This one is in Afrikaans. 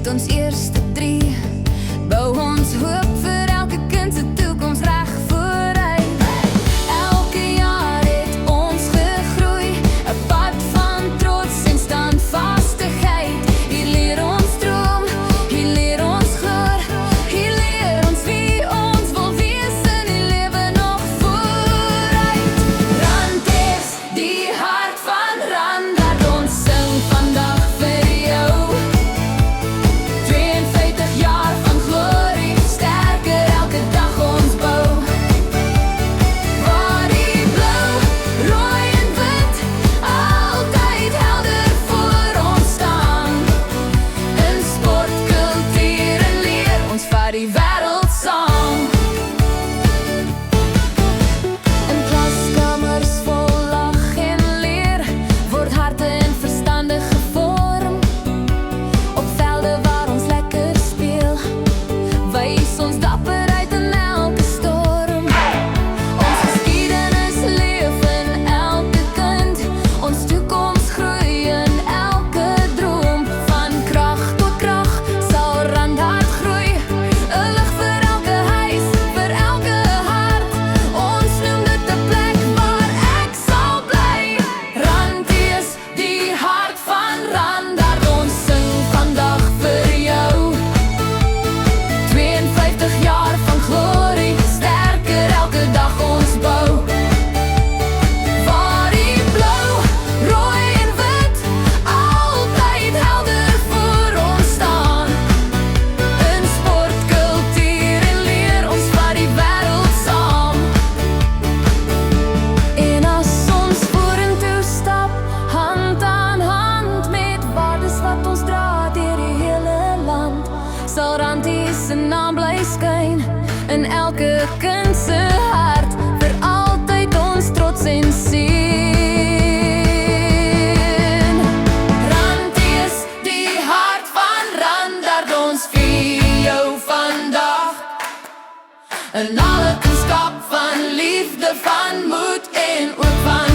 ons eerste 3 bou ons hoop vir elke kind se toekoms reg vooruit. Elke jaar het ons gegroei, 'n pad van trots en standvastigheid. Hier leer ons droom, hier leer ons gloor, hier leer ons wie ons wil wees in die lewe nog vooruit. Rand is die hart van Randstad, ons sing vandag vir jou. 52 jaar van glorie, sterker elke dag ons bou. Waar die blou, rooi en wit altyd helder voor ons staan. In sport, kultuur en leer, ons vat die wêreld saam. In klaskamers vol lag en leer, word harte en verstande gevorm. Op velde waar ons lekker speel, wys ons dapperheid in elke storm. Ons geskiedenis leef in elke kind, ons toekoms groei in elke droom. Van krag tot krag sal Randstad groei, 'n lig vir elke huis, vir elke hart. Ons noem dit 'n plek waar ek sal bly. Rand is die hart van Randstad, ons sing vandag vir jou. 52 jaar van glorie, sterker elke dag ons bou. Waar die blou, rooi en wit altyd helder voor ons staan. In sport, kultuur en leer, ons vat die wêreld saam. En as ons vorentoe stap, hand aan hand met waardes wat ons dra deur die hele land, sal Randstad se naam bly skyn in elke kind se hart, vir altyd ons trots en seën. Rand is die hart van Randstad, ons vier jou vandag. In alle kunskap van liefde, van moed en ook van